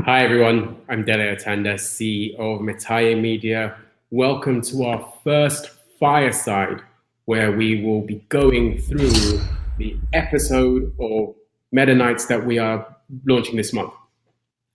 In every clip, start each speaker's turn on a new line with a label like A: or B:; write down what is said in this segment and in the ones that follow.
A: Hi everyone, I'm Dele Atanda, CEO of metaKnyts Media. Welcome to our first fireside, where we will be going through the episode of metaKnyts that we are launching this month.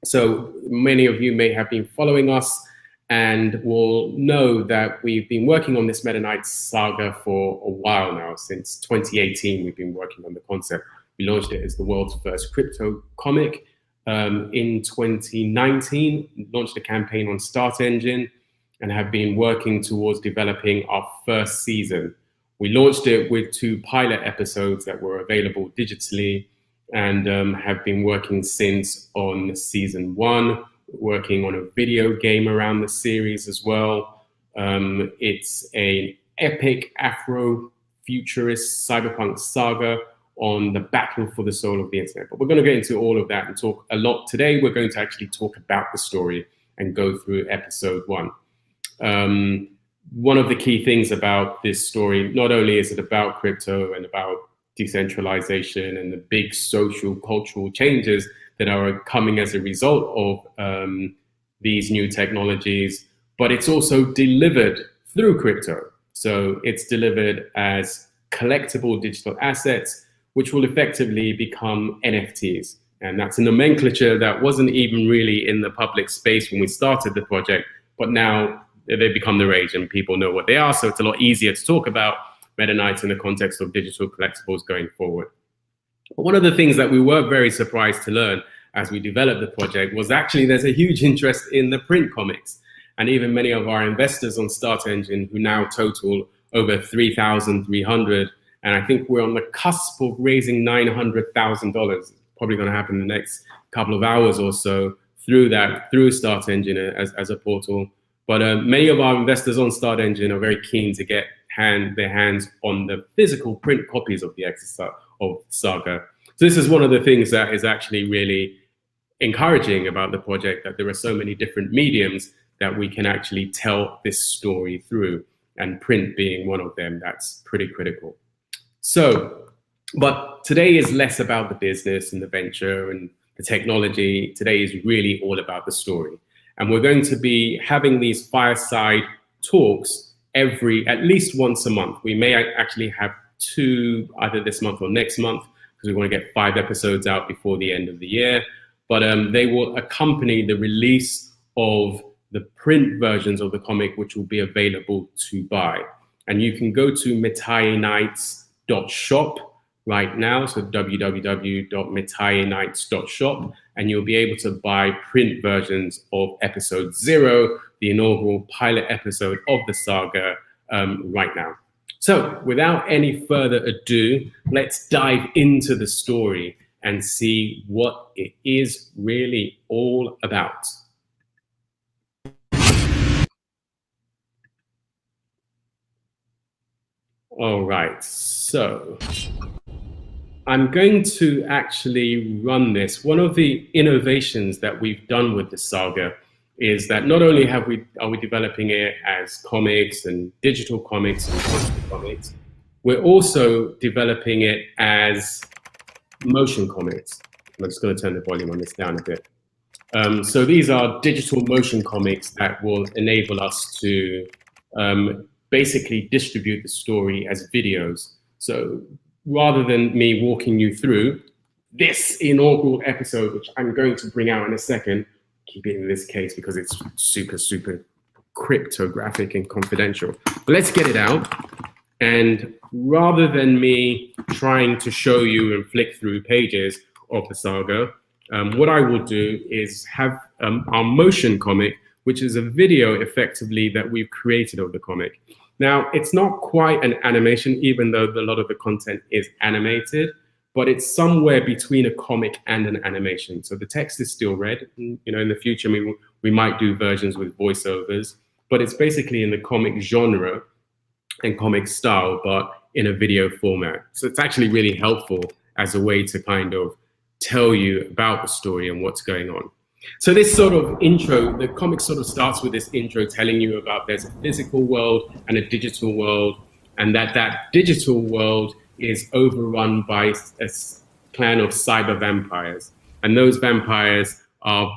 A: So many of you may have been following us and will know that we've been working on this metaKnyts saga for a while now. Since 2018, we've been working on the concept. We launched it as the world's first crypto comic. In 2019, launched a campaign on Start Engine and have been working towards developing our first season. We launched it with 2 pilot episodes that were available digitally and have been working since on season 1, working on a video game around the series as well. It's an epic Afro-futurist cyberpunk saga on the battle for the soul of the internet. But we're going to get into all of that and talk a lot today. We're going to actually talk about the story and go through episode 1. One of the key things about this story, not only is it about crypto and about decentralization and the big social, cultural changes that are coming as a result of these new technologies, but it's also delivered through crypto. So it's delivered as collectible digital assets, which will effectively become NFTs. And that's a nomenclature that wasn't even really in the public space when we started the project, but now they've become the rage and people know what they are. So it's a lot easier to talk about metaKnyts in the context of digital collectibles going forward. But one of the things that we were very surprised to learn as we developed the project was actually there's a huge interest in the print comics. And even many of our investors on Start Engine, who now total over 3,300, and I think we're on the cusp of raising $900,000. Probably going to happen in the next couple of hours or so through Start Engine as a portal. But many of our investors on Start Engine are very keen to get their hands on the physical print copies of the saga. So this is one of the things that is actually really encouraging about the project, that there are so many different mediums that we can actually tell this story through, and print being one of them. That's pretty critical. So, but today is less about the business and the venture and the technology. Today is really all about the story. And we're going to be having these fireside talks at least once a month. We may actually have 2 either this month or next month, because we want to get 5 episodes out before the end of the year. But they will accompany the release of the print versions of the comic, which will be available to buy. And you can go to metaKnyts.shop right now, so www.metaKnyts.shop, and you'll be able to buy print versions of episode 0, the inaugural pilot episode of the saga, right now. So without any further ado, let's dive into the story and see what it is really all about. All right, so I'm going to actually run this. One of the innovations that we've done with the saga is that not only are we developing it as comics and digital comics and comics, we're also developing it as motion comics. I'm just going to turn the volume on this down a bit. So these are digital motion comics that will enable us to basically distribute the story as videos. So rather than me walking you through this inaugural episode, which I'm going to bring out in a second, keep it in this case because it's super, super cryptographic and confidential. But let's get it out. And rather than me trying to show you and flick through pages of the saga, what I will do is have our motion comic, which is a video effectively that we've created of the comic. Now, it's not quite an animation, even though a lot of the content is animated, but it's somewhere between a comic and an animation. So the text is still read. You know, in the future, we might do versions with voiceovers, but it's basically in the comic genre and comic style, but in a video format. So it's actually really helpful as a way to kind of tell you about the story and what's going on. So this sort of intro, the comic sort of starts with this intro telling you about there's a physical world and a digital world, and that digital world is overrun by a clan of cyber vampires. And those vampires are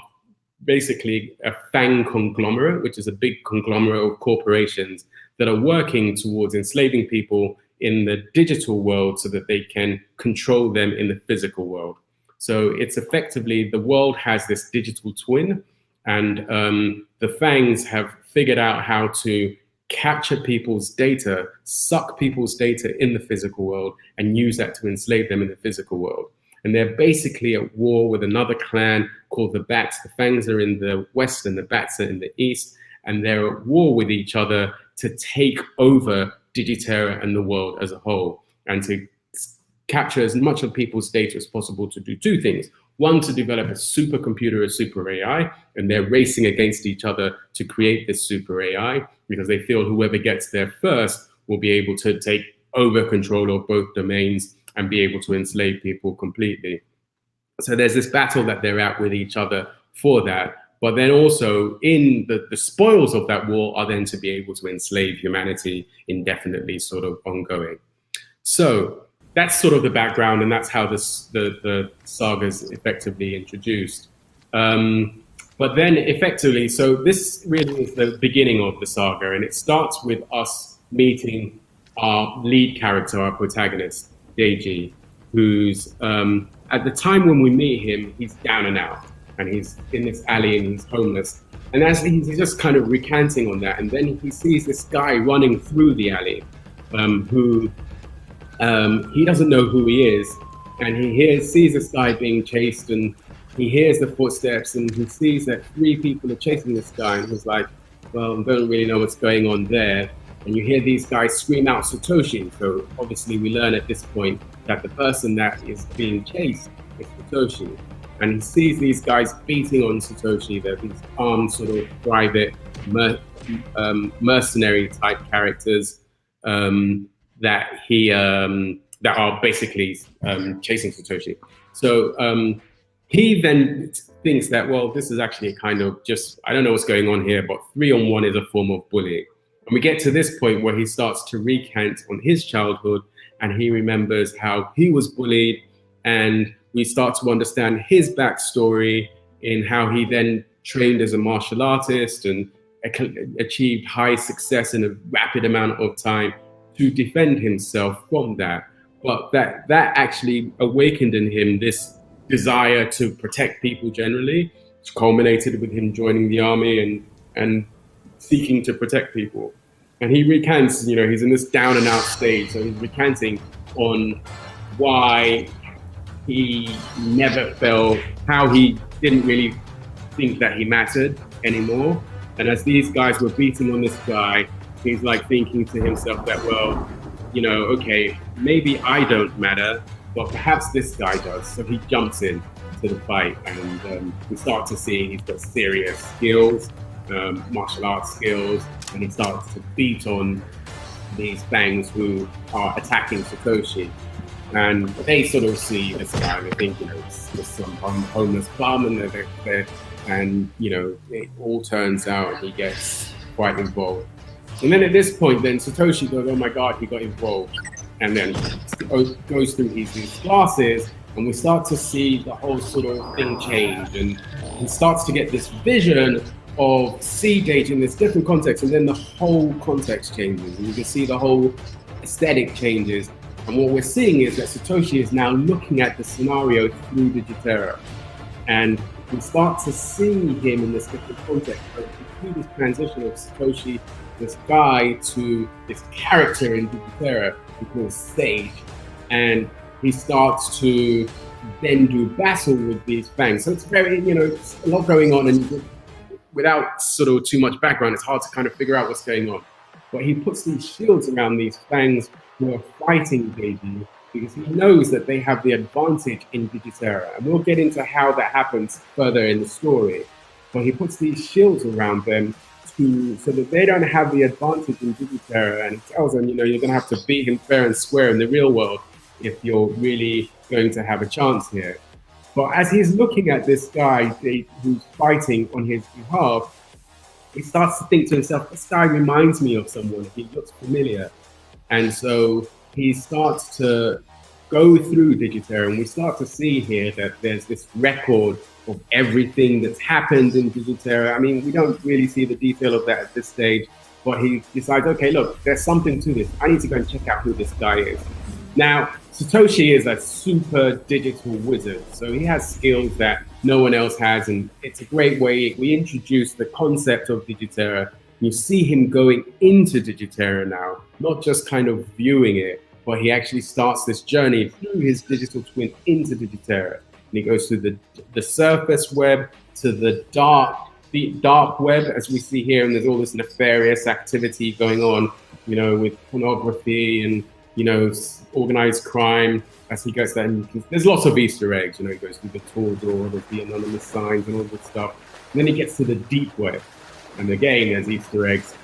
A: basically a fang conglomerate, which is a big conglomerate of corporations that are working towards enslaving people in the digital world so that they can control them in the physical world. So it's effectively, the world has this digital twin, and the fangs have figured out how to capture people's data, suck people's data in the physical world, and use that to enslave them in the physical world. And they're basically at war with another clan called the Bats. The Fangs are in the west and the Bats are in the east, and they're at war with each other to take over Digiterra and the world as a whole, and to capture as much of people's data as possible to do two things. One, to develop a supercomputer, a super AI, and they're racing against each other to create this super AI because they feel whoever gets there first will be able to take over control of both domains and be able to enslave people completely. So there's this battle that they're at with each other for that. But then also in the spoils of that war are then to be able to enslave humanity indefinitely, sort of ongoing. So that's sort of the background, and that's how the saga is effectively introduced. But then effectively, so this really is the beginning of the saga, and it starts with us meeting our lead character, our protagonist, JG, who's at the time when we meet him, he's down and out, and he's in this alley and he's homeless. And as he's just kind of recanting on that, and then he sees this guy running through the alley, who he doesn't know who he is, and he sees this guy being chased, and he hears the footsteps, and he sees that 3 people are chasing this guy, and he's like, well, I don't really know what's going on there. And you hear these guys scream out Satoshi. So obviously we learn at this point that the person that is being chased is Satoshi. And he sees these guys beating on Satoshi. They're these armed sort of private mercenary type characters that are basically chasing Satoshi. So he then thinks that, well, this is actually a kind of just, I don't know what's going on here, but 3-on-1 is a form of bullying. And we get to this point where he starts to recant on his childhood, and he remembers how he was bullied, and we start to understand his backstory in how he then trained as a martial artist and achieved high success in a rapid amount of time to defend himself from that. But that actually awakened in him this desire to protect people generally, which culminated with him joining the army and seeking to protect people. And he recants, he's in this down and out stage. So he's recanting on why he never felt, how he didn't really think that he mattered anymore. And as these guys were beating on this guy, he's like thinking to himself that, well, okay, maybe I don't matter, but perhaps this guy does. So he jumps in to the fight, and we start to see he's got serious skills, martial arts skills, and he starts to beat on these fangs who are attacking Satoshi. And they sort of see this guy, and they think, it's just some homeless bum, and it all turns out he gets quite involved. And then at this point, then Satoshi goes, oh my God, he got involved. And then he goes through these classes, and we start to see the whole sort of thing change. And he starts to get this vision of Siege Age in this different context, and then the whole context changes, and you can see the whole aesthetic changes. And what we're seeing is that Satoshi is now looking at the scenario through Digiterra, and we start to see him in this different context. So we see this transition of Satoshi, this guy, to this character in Digiterra who calls Sage, and he starts to then do battle with these fangs. So it's very, it's a lot going on, and without sort of too much background, it's hard to kind of figure out what's going on. But he puts these shields around these fangs who are fighting JG because he knows that they have the advantage in Digiterra. And we'll get into how that happens further in the story. But he puts these shields around them so that they don't have the advantage in Digiterra. And he tells them, you're going to have to beat him fair and square in the real world if you're really going to have a chance here. But as he's looking at this guy who's fighting on his behalf, he starts to think to himself, this guy reminds me of someone. He looks familiar. And so he starts to go through Digiterra, and we start to see here that there's this record of everything that's happened in Digiterra. I mean, we don't really see the detail of that at this stage, but he decides, okay, look, there's something to this. I need to go and check out who this guy is. Now, Satoshi is a super digital wizard, so he has skills that no one else has, and it's a great way. We introduce the concept of Digiterra. You see him going into Digiterra now, not just kind of viewing it, but he actually starts this journey through his digital twin into Digiterra. And he goes through the surface web to the dark web, as we see here, and there's all this nefarious activity going on, you know, with pornography and, you know, organized crime. As he goes there, and there's lots of Easter eggs, you know, he goes through the tour door, there's the anonymous signs and all this stuff. And then he gets to the deep web. And again, there's Easter eggs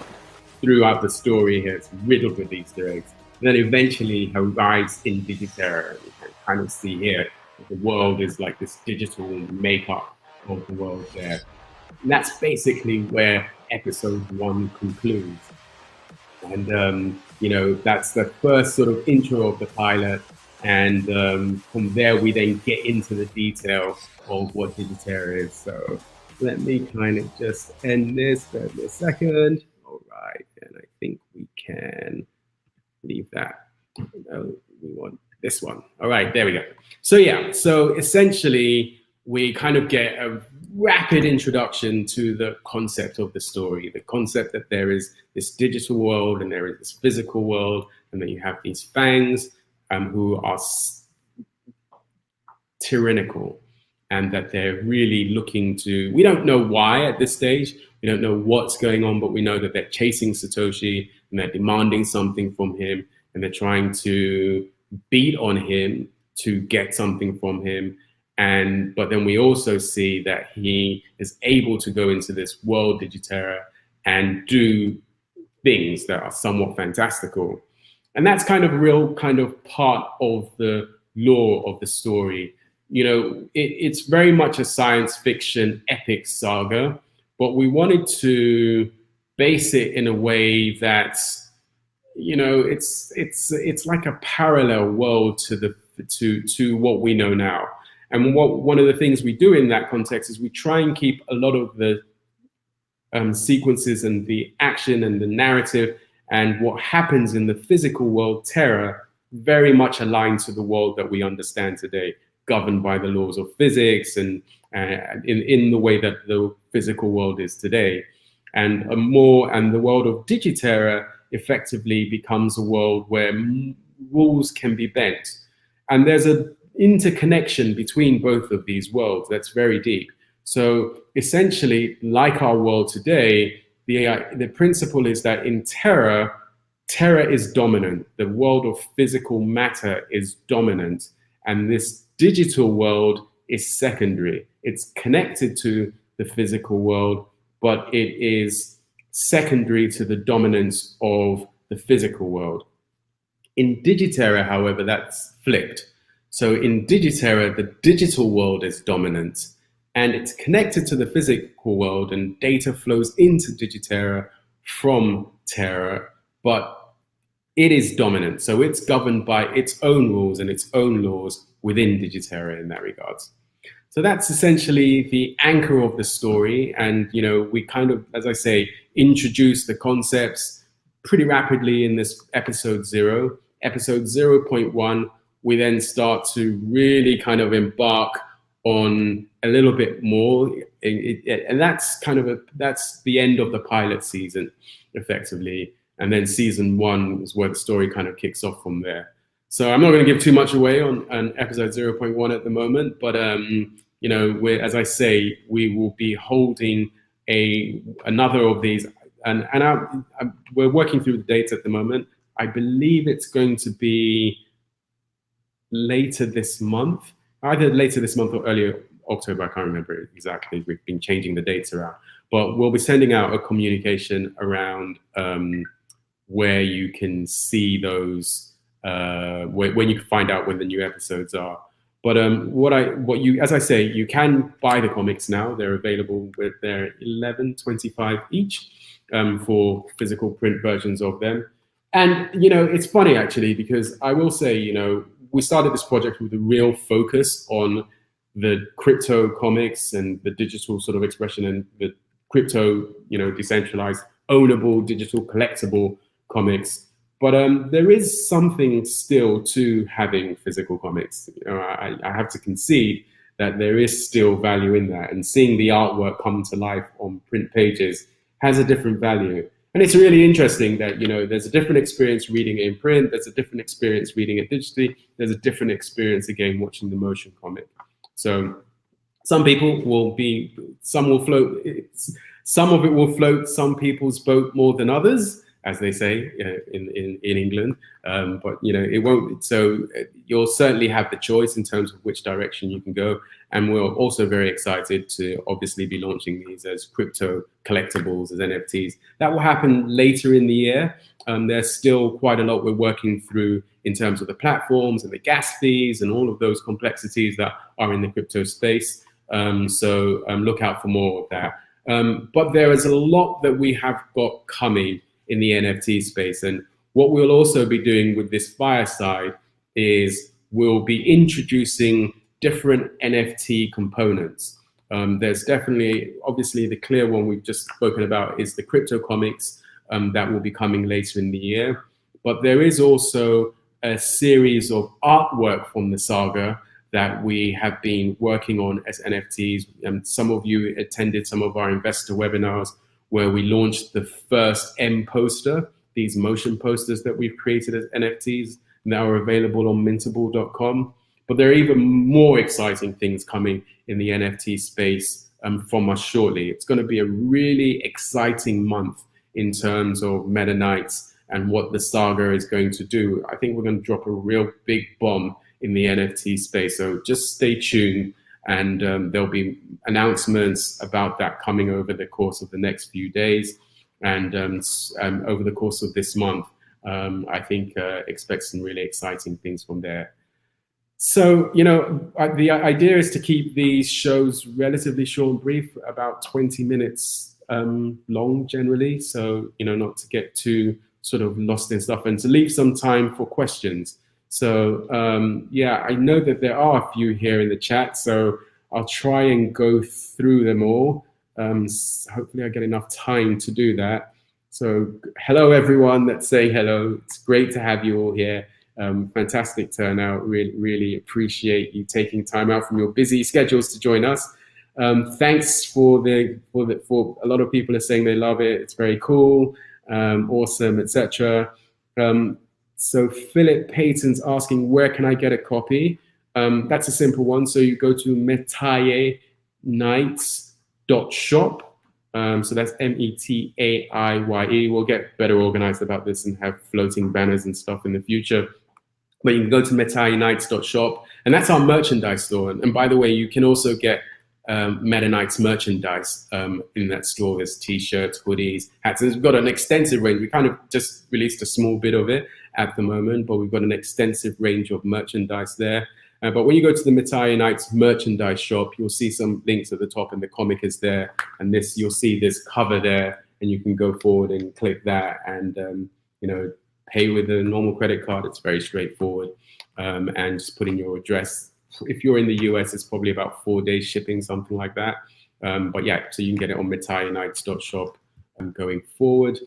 A: throughout the story here. It's riddled with Easter eggs. And then eventually he arrives in Digiterra. You can kind of see here that the world is like this digital makeup of the world there. And that's basically where episode 1 concludes. And, you know, that's the first sort of intro of the pilot. And from there, we then get into the detail of what Digiterra is. So let me kind of just end this for a second. All right, and I think we can leave that. No, we want this one. All right, there we go. So yeah, so essentially, we kind of get a rapid introduction to the concept of the story, the concept that there is this digital world and there is this physical world, and then you have these fangs who are tyrannical, and that they're really looking to, we don't know why at this stage, we don't know what's going on, but we know that they're chasing Satoshi and they're demanding something from him, and they're trying to beat on him to get something from him. But then we also see that he is able to go into this world Digiterra and do things that are somewhat fantastical. And that's kind of a real kind of part of the lore of the story. You know, it's very much a science fiction epic saga, but we wanted to base it in a way that's, you know, it's like a parallel world to what we know now. And one of the things we do in that context is we try and keep a lot of the sequences and the action and the narrative and what happens in the physical world, Terra, very much aligned to the world that we understand today, governed by the laws of physics and in the way that the physical world is today. And the world of Digiterra effectively becomes a world where rules can be bent. And there's an interconnection between both of these worlds that's very deep. So essentially, like our world today, the principle is that in Terra is dominant. The world of physical matter is dominant. And this digital world is secondary. It's connected to the physical world, but it is secondary to the dominance of the physical world. In Digiterra, however, that's flipped. So in Digiterra, the digital world is dominant, and it's connected to the physical world, and data flows into Digiterra from Terra, but it is dominant. So it's governed by its own rules and its own laws within Digiterra in that regards. So that's essentially the anchor of the story. And, you know, we kind of, as I say, introduce the concepts pretty rapidly in this episode 0. Episode 0.1, we then start to really kind of embark on a little bit more. And that's kind of that's the end of the pilot season, effectively. And then season 1 is where the story kind of kicks off from there. So I'm not going to give too much away on episode 0.1 at the moment, but you know, as I say, we will be holding another of these, and we're working through the dates at the moment. I believe it's going to be later this month, either later this month or earlier October. I can't remember exactly. We've been changing the dates around, but we'll be sending out a communication around where you can see those, when you can find out when the new episodes are. But as I say, you can buy the comics now. They're available with their $11.25 each for physical print versions of them. And, you know, it's funny actually, because I will say, you know, we started this project with a real focus on the crypto comics and the digital sort of expression and the crypto, decentralized, ownable, digital, collectible comics. But there is something still to having physical comics. I have to concede that there is still value in that, and seeing the artwork come to life on print pages has a different value. And it's really interesting that, there's a different experience reading it in print, there's a different experience reading it digitally, there's a different experience again watching the motion comic. So some people some will float, some of it will float some people's boat more than others, as they say in England, but it won't. So you'll certainly have the choice in terms of which direction you can go. And we're also very excited to obviously be launching these as crypto collectibles, as NFTs. That will happen later in the year. There's still quite a lot we're working through in terms of the platforms and the gas fees and all of those complexities that are in the crypto space. So look out for more of that. But there is a lot that we have got coming in the NFT space. And what we'll also be doing with this FireCyde is we'll be introducing different NFT components. There's definitely, obviously the clear one we've just spoken about is the crypto comics that will be coming later in the year. But there is also a series of artwork from the saga that we have been working on as NFTs. And some of you attended some of our investor webinars where we launched the first M poster, these motion posters that we've created as NFTs that are available on mintable.com. But there are even more exciting things coming in the NFT space from us shortly. It's going to be a really exciting month in terms of metaKnyts and what the saga is going to do. I think we're going to drop a real big bomb in the NFT space. So just stay tuned, and there'll be announcements about that coming over the course of the next few days, and over the course of this month. I think expect some really exciting things from there. So, the idea is to keep these shows relatively short and brief, about 20 minutes long generally. So, not to get too sort of lost in stuff, and to leave some time for questions. So, yeah, I know that there are a few here in the chat, so I'll try and go through them all. Hopefully I get enough time to do that. So hello, everyone that's saying hello. It's great to have you all here. Fantastic turnout. Really appreciate you taking time out from your busy schedules to join us. Thanks for a lot of people are saying they love it. It's very cool, awesome, etc. So Philip Payton's asking, where can I get a copy? That's a simple one. So you go to metaKnyts.shop. So that's METAIYE. We'll get better organized about this and have floating banners and stuff in the future. But you can go to metaKnyts.shop, and that's our merchandise store. And by the way, you can also get metaKnyts merchandise in that store. There's t-shirts, hoodies, hats. We've got an extensive range. We kind of just released a small bit of it at the moment, but we've got an extensive range of merchandise there. But when you go to the metaKnyts merchandise shop, you'll see some links at the top, and the comic is there. And you'll see this cover there, and you can go forward and click that, and pay with a normal credit card. It's very straightforward, and just put in your address. If you're in the US, it's probably about 4 days shipping, something like that. But yeah, so you can get it on metaKnyts.shop going forward.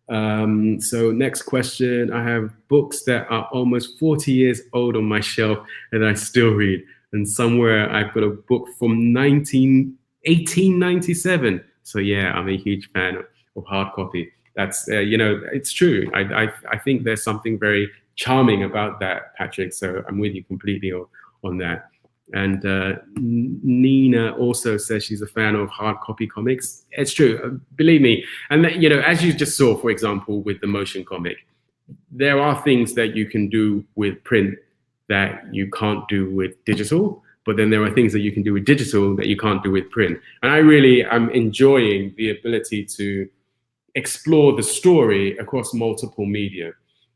A: So next question, I have books that are almost 40 years old on my shelf and I still read. And somewhere I've got a book from 1897. So yeah, I'm a huge fan of hard copy. That's, it's true. I think there's something very charming about that, Patrick. So I'm with you completely on that. And Nina also says she's a fan of hard copy comics. It's true, believe me. And as you just saw, for example, with the motion comic, there are things that you can do with print that you can't do with digital, but then there are things that you can do with digital that you can't do with print. And I really am enjoying the ability to explore the story across multiple media.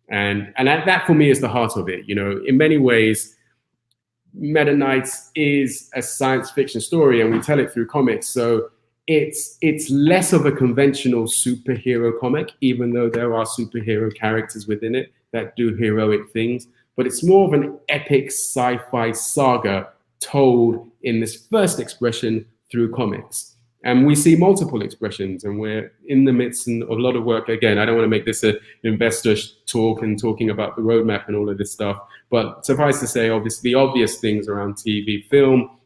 A: And that for me is the heart of it. In many ways, metaKnyts is a science fiction story, and we tell it through comics. So it's less of a conventional superhero comic, even though there are superhero characters within it that do heroic things. But it's more of an epic sci-fi saga told in this first expression through comics. And we see multiple expressions, and we're in the midst of a lot of work. Again, I don't want to make this an investor talk and talking about the roadmap and all of this stuff, but suffice to say, obviously, the obvious things around TV, film,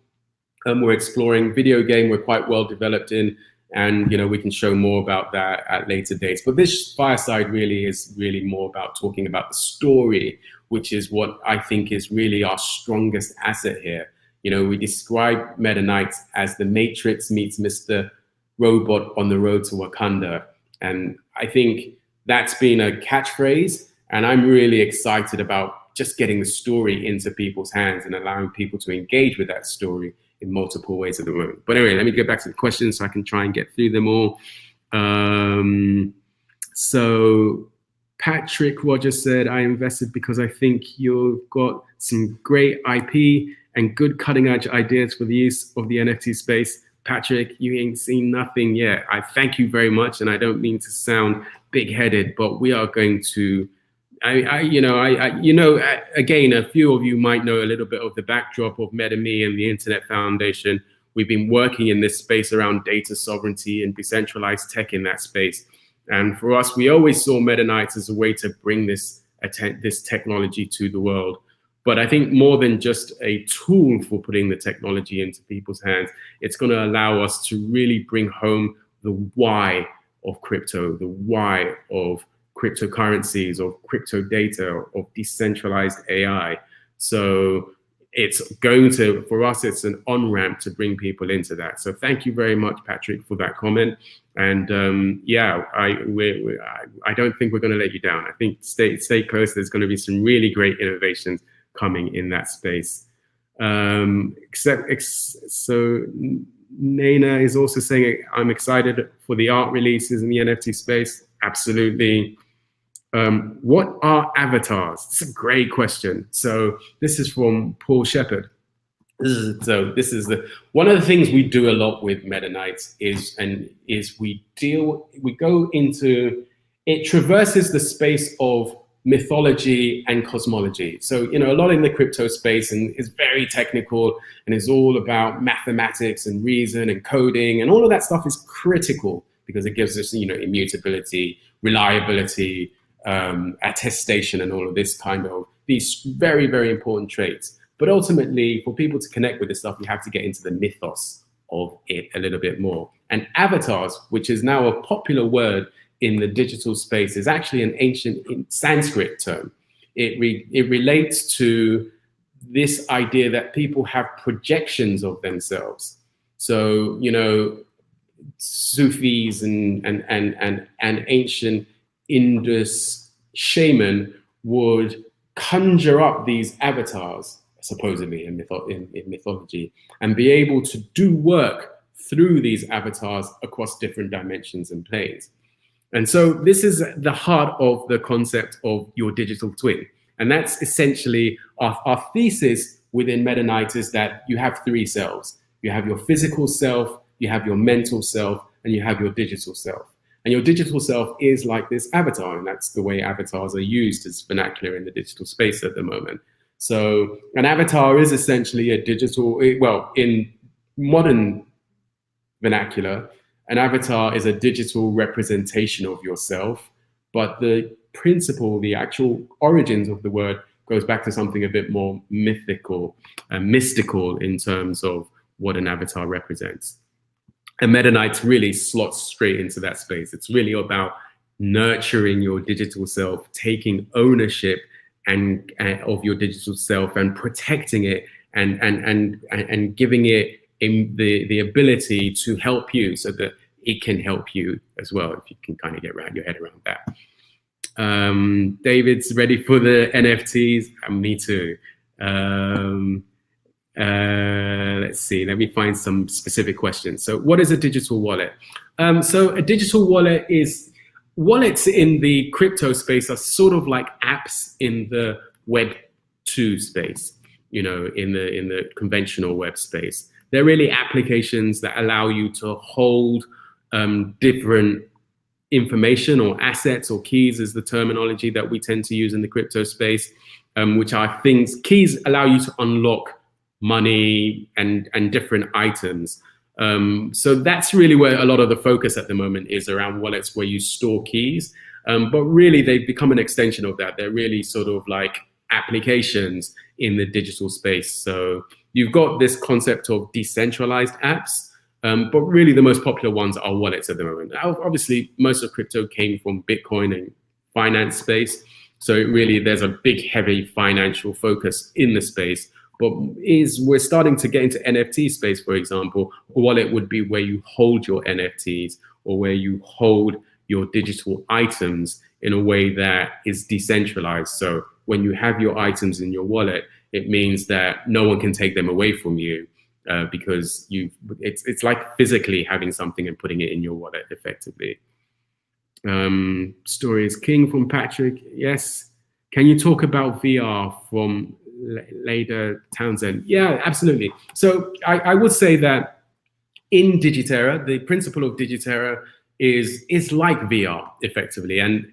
A: we're exploring. Video game, we're quite well developed in, and we can show more about that at later dates. But this fireside really is more about talking about the story, which is what I think is really our strongest asset here. We describe metaKnyts as the Matrix meets Mr. Robot on the road to Wakanda. And I think that's been a catchphrase. And I'm really excited about just getting the story into people's hands and allowing people to engage with that story in multiple ways at the moment. But anyway, let me get back to the questions so I can try and get through them all. So Patrick Rogers said, I invested because I think you've got some great IP and good cutting edge ideas for the use of the NFT space. Patrick, you ain't seen nothing yet. I thank you very much. And I don't mean to sound big headed, but we are going to, again, a few of you might know a little bit of the backdrop of MetaMe and the Internet Foundation. We've been working in this space around data sovereignty and decentralized tech in that space. And for us, we always saw metaKnyts as a way to bring this technology to the world. But I think more than just a tool for putting the technology into people's hands, it's going to allow us to really bring home the why of crypto, the why of cryptocurrencies, of crypto data, of decentralized AI. So it's going to, for us, it's an on-ramp to bring people into that. So thank you very much, Patrick, for that comment. And I don't think we're going to let you down. I think stay close. There's going to be some really great innovations coming in that space. So Nana is also saying, I'm excited for the art releases in the NFT space. Absolutely. What are avatars? It's a great question. So this is from Paul Shepard. This is one of the things we do a lot with metaKnyts is we go into, it traverses the space of mythology and cosmology. So, a lot in the crypto space and is very technical and is all about mathematics and reason and coding, and all of that stuff is critical because it gives us, immutability, reliability, attestation, and all of this kind of these very, very important traits. But ultimately, for people to connect with this stuff, you have to get into the mythos of it a little bit more. And avatars, which is now a popular word in the digital space, is actually an ancient Sanskrit term. It relates to this idea that people have projections of themselves. So, Sufis and ancient Indus shaman would conjure up these avatars, supposedly in mythology, and be able to do work through these avatars across different dimensions and planes. And so this is the heart of the concept of your digital twin. And that's essentially our thesis within metaKnyts, is that you have three selves. You have your physical self, you have your mental self, and you have your digital self. And your digital self is like this avatar, and that's the way avatars are used as vernacular in the digital space at the moment. So an avatar is essentially a digital, well, in modern vernacular, an avatar is a digital representation of yourself, but the principle, the actual origins of the word goes back to something a bit more mythical and mystical in terms of what an avatar represents. And metaKnyts really slots straight into that space. It's really about nurturing your digital self, taking ownership of your digital self and protecting it and giving it the ability to help you so that it can help you as well, if you can kind of get your head around that. David's ready for the NFTs, and me too. Let's see, let me find some specific questions. So what is a digital wallet? So a digital wallet is, wallets in the crypto space are sort of like apps in the Web 2 space, in the conventional web space. They're really applications that allow you to hold different information or assets, or keys is the terminology that we tend to use in the crypto space, which are things, keys allow you to unlock money, and different items. So that's really where a lot of the focus at the moment is, around wallets where you store keys. But really, they've become an extension of that. They're really sort of like applications in the digital space. So you've got this concept of decentralized apps, but really the most popular ones are wallets at the moment. Obviously, most of crypto came from Bitcoin and finance space. So really, there's a big, heavy financial focus in the space. But we're starting to get into NFT space, for example. A wallet would be where you hold your NFTs, or where you hold your digital items in a way that is decentralized. So when you have your items in your wallet, it means that no one can take them away from you, because it's like physically having something and putting it in your wallet effectively. Story is king from Patrick. Yes. Can you talk about VR from Dele Atanda? Yeah, absolutely. So I would say that in Digiterra, the principle of Digiterra is like VR effectively. And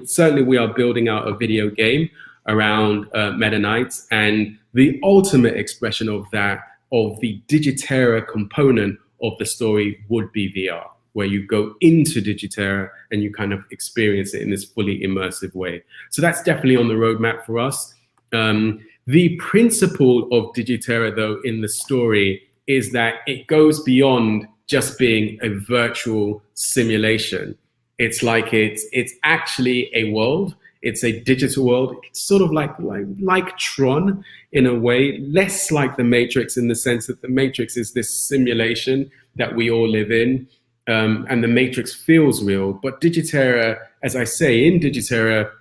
A: certainly we are building out a video game around metaKnyts, and the ultimate expression of that, of the Digiterra component of the story, would be VR, where you go into Digiterra and you kind of experience it in this fully immersive way. So that's definitely on the roadmap for us. The principle of Digiterra, though, in the story is that it goes beyond just being a virtual simulation. It's like it's actually a world. It's a digital world. It's sort of like Tron in a way, less like the Matrix, in the sense that the Matrix is this simulation that we all live in, and the Matrix feels real. But Digiterra, as I say, in Digiterra,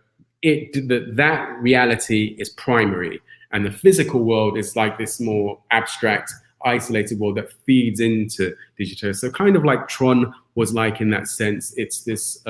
A: that reality is primary, and the physical world is like this more abstract, isolated world that feeds into Digiterra. So kind of like Tron was like in that sense. It's this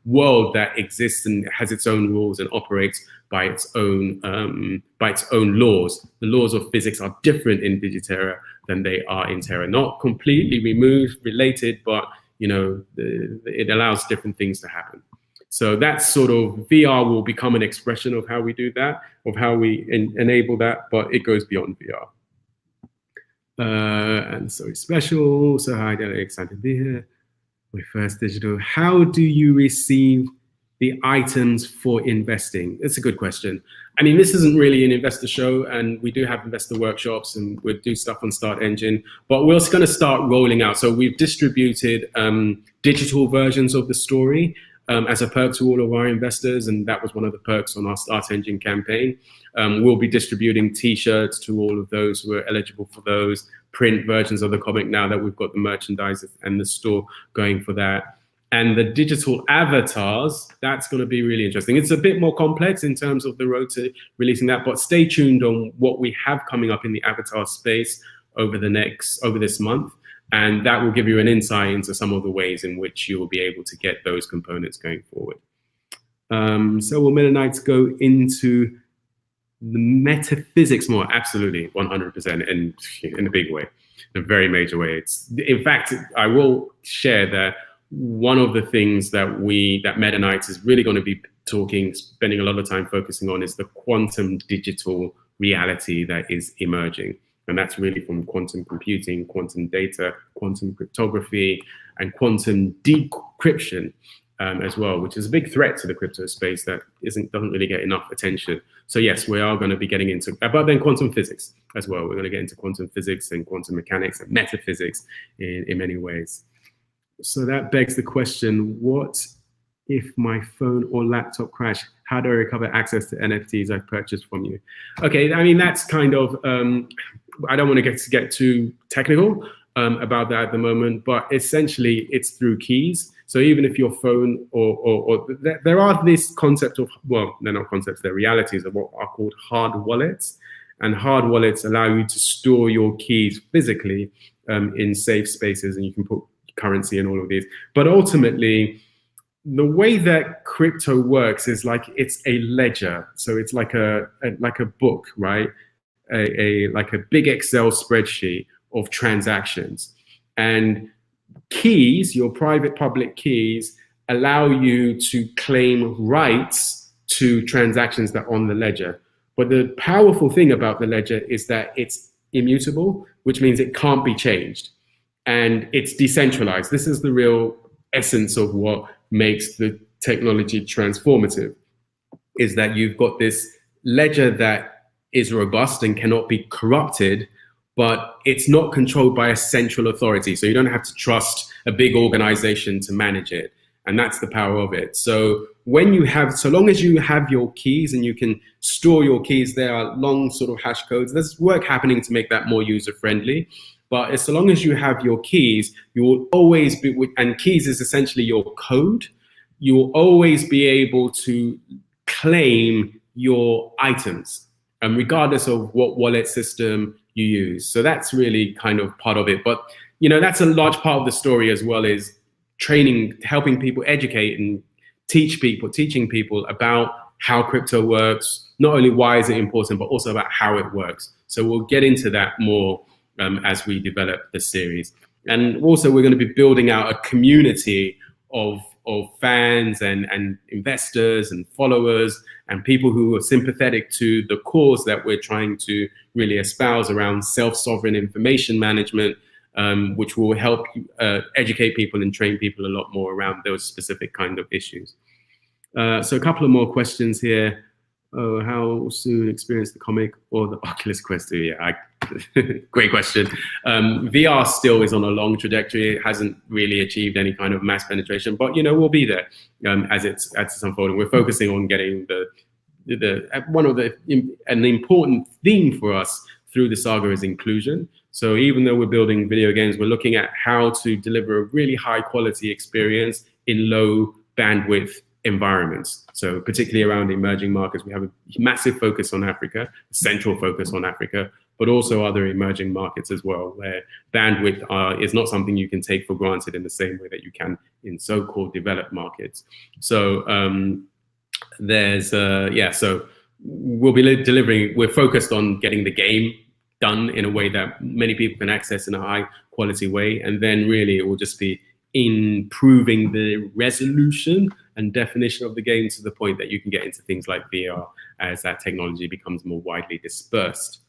A: world that exists and has its own rules and operates by its own laws. The laws of physics are different in Digiterra than they are in Terra. Not completely removed, related, but it allows different things to happen. So that's sort of, VR will become an expression of how we do that, of how we enable that, but it goes beyond VR. And so it's special. So hi, Dele, excited to be here. My first digital. How do you receive the items for investing? It's a good question. I mean, this isn't really an investor show, and we do have investor workshops and we'll do stuff on Start Engine, but we're going to start rolling out. So we've distributed digital versions of the story as a perk to all of our investors, and that was one of the perks on our Start Engine campaign. We'll be distributing t-shirts to all of those who are eligible for those, print versions of the comic now that we've got the merchandise and the store going for that. And the digital avatars, that's going to be really interesting. It's a bit more complex in terms of the road to releasing that, but stay tuned on what we have coming up in the avatar space over this month. And that will give you an insight into some of the ways in which you will be able to get those components going forward. So will metaKnyts go into the metaphysics more? Absolutely, 100%, and in a big way, in a very major way. In fact, I will share that one of the things that metaKnyts is really going to be spending a lot of time focusing on is the quantum digital reality that is emerging. And that's really from quantum computing, quantum data, quantum cryptography, and quantum decryption as well, which is a big threat to the crypto space that doesn't really get enough attention. So yes, we are going to be getting into, but then quantum physics as well. We're going to get into quantum physics and quantum mechanics and metaphysics in many ways. So that begs the question, what if my phone or laptop crash? How do I recover access to NFTs I purchased from you? Okay, I mean, that's kind of, I don't want to get too technical about that at the moment, but essentially it's through keys. So even if your phone or there are this concept of, well, they're not concepts, they're realities of what are called hard wallets. And hard wallets allow you to store your keys physically in safe spaces, and you can put currency in all of these. But ultimately, the way that crypto works is like it's a ledger. So it's like a book, right? Like a big Excel spreadsheet of transactions. And keys, your private public keys, allow you to claim rights to transactions that are on the ledger. But the powerful thing about the ledger is that it's immutable, which means it can't be changed. And it's decentralized. This is the real essence of what makes the technology transformative, is that you've got this ledger that is robust and cannot be corrupted, but it's not controlled by a central authority. So you don't have to trust a big organization to manage it. And that's the power of it. So when you have, so long as you have your keys and you can store your keys, there are long sort of hash codes. There's work happening to make that more user friendly. But as long as you have your keys, you will always be, and keys is essentially your code, you will always be able to claim your items, regardless of what wallet system you use. So that's really kind of part of it. But, that's a large part of the story as well, is training, helping people educate and teaching people about how crypto works. Not only why is it important, but also about how it works. So we'll get into that more as we develop the series. And also we're going to be building out a community of fans and investors and followers and people who are sympathetic to the cause that we're trying to really espouse around self-sovereign information management, which will help educate people and train people a lot more around those specific kind of issues. So a couple of more questions here. Oh, how soon experience the comic or the Oculus Quest 2? Yeah, great question. VR still is on a long trajectory. It hasn't really achieved any kind of mass penetration, but we'll be there as it's unfolding. We're focusing on getting an important theme for us through the saga is inclusion. So even though we're building video games, we're looking at how to deliver a really high quality experience in low bandwidth environments. So particularly around emerging markets, we have a massive focus on Africa, a central focus on Africa, but also other emerging markets as well, where bandwidth is not something you can take for granted in the same way that you can in so-called developed markets. So so we'll be delivering, we're focused on getting the game done in a way that many people can access in a high quality way. And then really it will just be improving the resolution and definition of the game to the point that you can get into things like VR as that technology becomes more widely dispersed.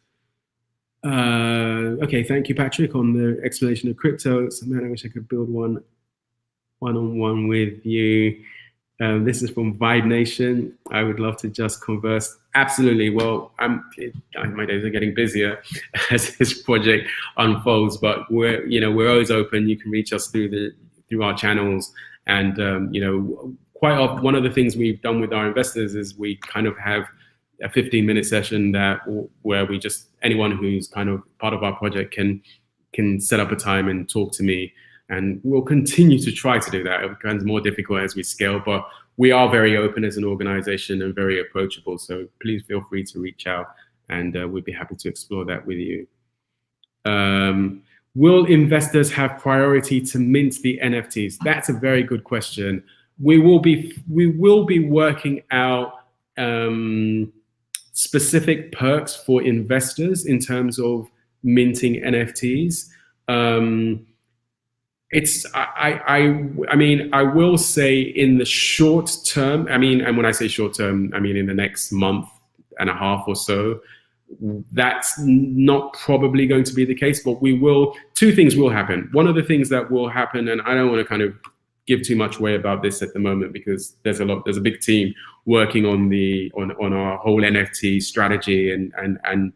A: Okay, thank you, Patrick, on the explanation of crypto. So, man, I wish I could build one-on-one with you. This is from Vibe Nation. I would love to just converse. Absolutely. Well, my days are getting busier as this project unfolds, but we're always open. You can reach us through our channels, and quite often one of the things we've done with our investors is we kind of have a 15-minute session where we just, anyone who's kind of part of our project can set up a time and talk to me. And we'll continue to try to do that. It becomes more difficult as we scale, but we are very open as an organization and very approachable. So please feel free to reach out, and we'd be happy to explore that with you. Will investors have priority to mint the NFTs? That's a very good question. We will be working out specific perks for investors in terms of minting NFTs. I mean, I will say in the short term, and when I say short term, I mean in the next month and a half or so, that's not probably going to be the case, but two things will happen. One of the things that will happen, and I don't want to kind of give too much away about this at the moment because there's a big team working on our whole NFT strategy and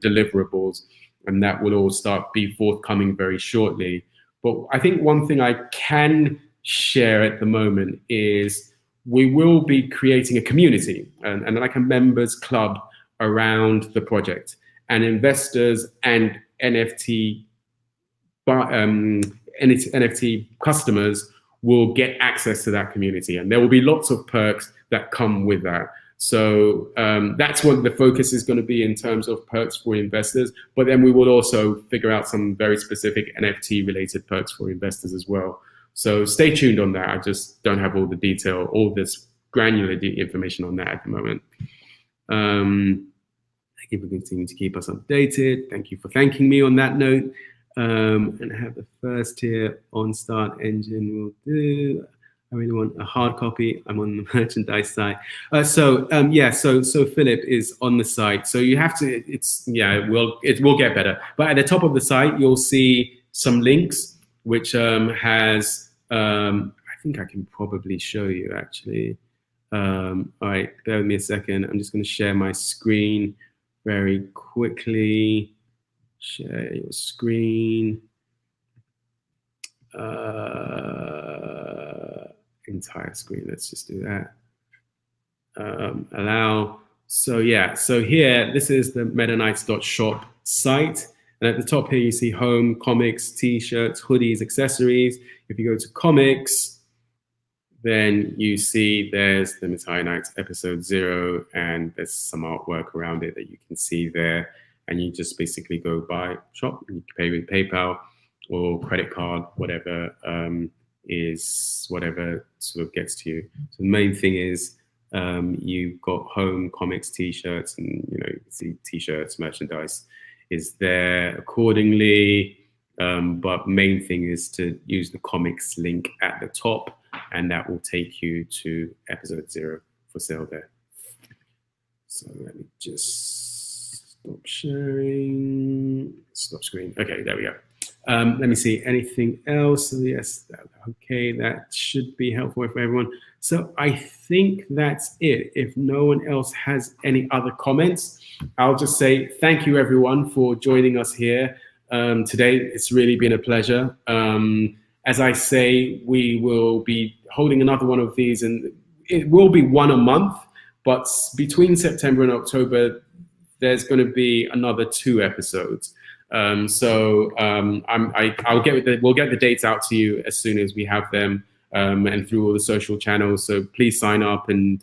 A: deliverables, and that will all be forthcoming very shortly. But I think one thing I can share at the moment is we will be creating a community and like a members club around the project, and investors and NFT customers will get access to that community, and there will be lots of perks that come with that. So that's what the focus is going to be in terms of perks for investors. But then we will also figure out some very specific NFT related perks for investors as well. So stay tuned on that. I just don't have all the detail, all this granular information on that at the moment. Thank you for continuing to keep us updated. Thank you for thanking me on that note. And I have the first here on Start Engine will do. I really want a hard copy. I'm on the merchandise side. So Philip is on the site. So you have to. It will get better. But at the top of the site, you'll see some links, which has. I think I can probably show you actually. All right, bear with me a second. I'm just going to share my screen very quickly. Share your screen. Entire screen. Let's just do that. Allow. So here, this is the metaKnyts.shop site. And at the top here, you see home, comics, t-shirts, hoodies, accessories. If you go to comics, then you see there's the metaKnyts episode 0, and there's some artwork around it that you can see there. And you just basically go buy, shop, you can pay with PayPal or credit card, whatever whatever sort of gets to you. So the main thing is you've got home, comics, t-shirts, and you see t-shirts, merchandise is there accordingly. But main thing is to use the comics link at the top, and that will take you to episode 0 for sale there. So let me just stop sharing, stop screen. Okay, there we go. Let me see, anything else? Yes, okay, that should be helpful for everyone. So I think that's it. If no one else has any other comments, I'll just say thank you everyone for joining us here today. It's really been a pleasure. As I say, we will be holding another one of these, and it will be one a month, but between September and October, there's going to be another 2 episodes. We'll get the dates out to you as soon as we have them, and through all the social channels. So please sign up, and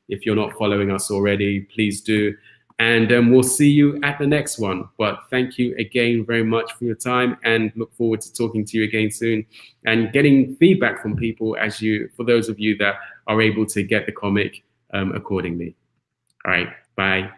A: if you're not following us already, please do. And we'll see you at the next one. But thank you again very much for your time, and look forward to talking to you again soon and getting feedback from people for those of you that are able to get the comic accordingly. All right, bye.